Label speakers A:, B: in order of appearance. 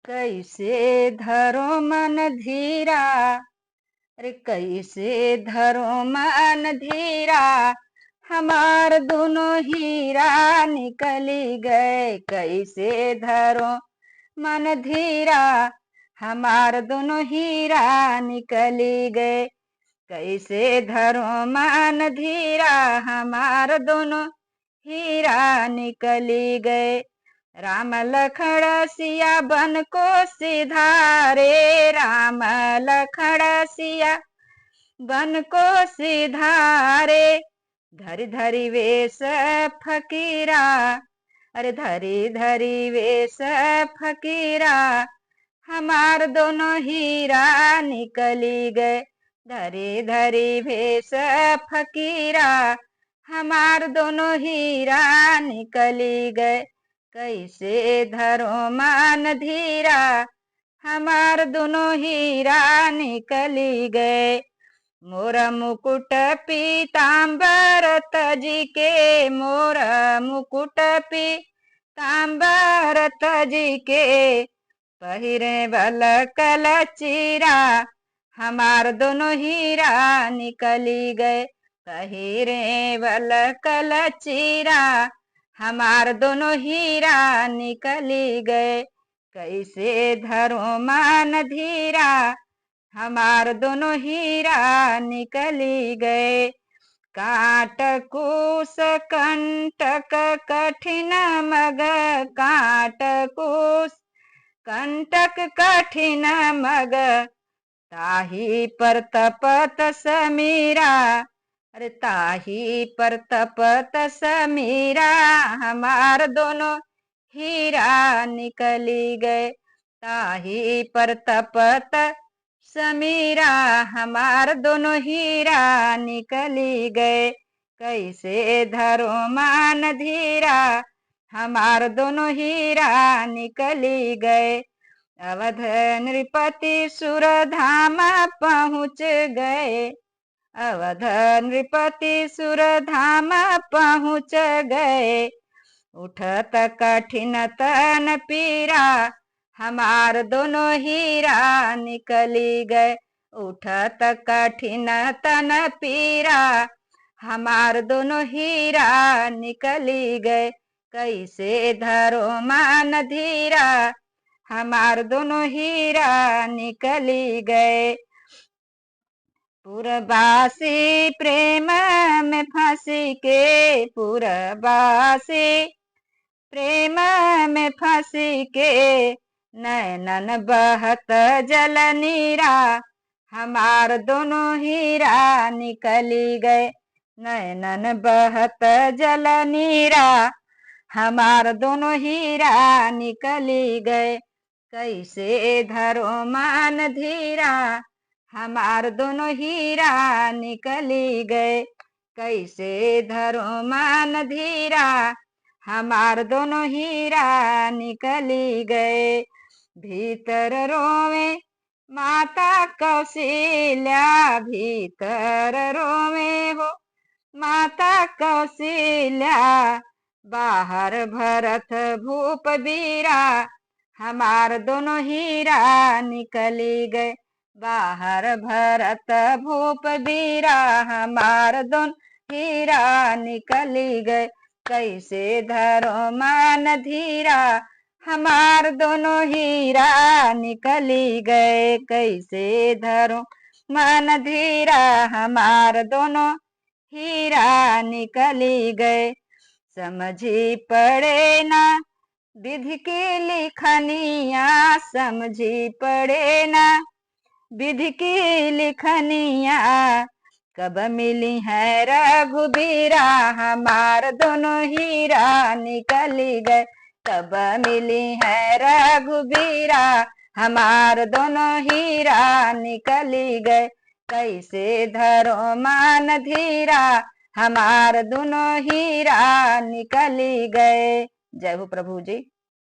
A: कैसे धरो मन धीरा, अरे कैसे धरो मन धीरा, हमार दोनों हीरा निकली गए। कैसे धरो मन धीरा, हमार दोनों हीरा निकली गए। कैसे धरो मन धीरा, हमार दोनों हीरा निकली गए। राम लखन सिया बन को सिधारे, राम लखन सिया बन को सिधारे। धरि धरि वेश फकीरा, अरे धरि धरि वेश फकीरा, हमार दोनों हीरा निकली गए। धरि धरि वेश फकीरा, हमार दोनों हीरा निकली गए। कैसे धरो मन धीरा, हमार दोनों हीरा निकली गए। मोरा मुकुट पीताम्बर तजी के, मोरा मुकुट पीताम्बर तजी के, पहिरे बल कल चीरा, हमार दोनों हीरा निकली गए। पहिरे बल कल चीरा, हमार दोनों हीरा निकली गए। कैसे धरो मन धीरा, हमार दोनों हीरा निकली गए। काट कुश कंटक कठिन मग, काट कुश कंटक कठिन मग, ताही पर तपत समीरा, अरे ताही पर तपत समीरा, हमार दोनों हीरा निकली गए। ताही पर तपत समीरा, हमार दोनों हीरा निकली गए। कैसे धरो मन धीरा, हमार दोनों हीरा निकली गए। अवध नृपति सुरधाम पहुँच गए, अवध नृपति सुरधाम पहुँच गए। उठत कठिन तन पीरा, हमार दोनों हीरा निकली गए। उठत कठिन तन पीरा, हमार दोनों हीरा निकली गए। कैसे धरो मन धीरा, हमार दोनों हीरा निकली गए। पुरबासी प्रेम में फंसी के, पुरबासी प्रेम में फंसी के, नैनन बहत जल नीरा, हमार दोनों हीरा निकली गए। नैनन बहत जल नीरा, हमार दोनों हीरा निकली गए। कैसे धरो मन धीरा, हमार दोनों हीरा निकली गए। कैसे धरो मन धीरा, हमार दोनों हीरा निकली गए। भीतर रोवे माता कौशल्या, भीतर रोवे हो माता कौशल्या, बाहर भरत भूप बीरा, हमार दोनों हीरा निकली गए। बाहर भरत भूप बीरा, हमार दोनों हीरा निकली गए। कैसे धरो मन धीरा, हमार दोनों हीरा निकली गए। कैसे धरो मन धीरा, हमार दोनों हीरा निकली गए। समझी पड़े ना विधि की लिखनिया, समझी पड़े ना विधि की लिखनिया, कब मिली है रघुबीरा, हमार दोनों हीरा निकली गए। कब मिली है रघुबीरा, हमार दोनों हीरा निकली गए। कैसे धरो मन धीरा, हमार दोनों हीरा निकली गए। जय हो प्रभु जी।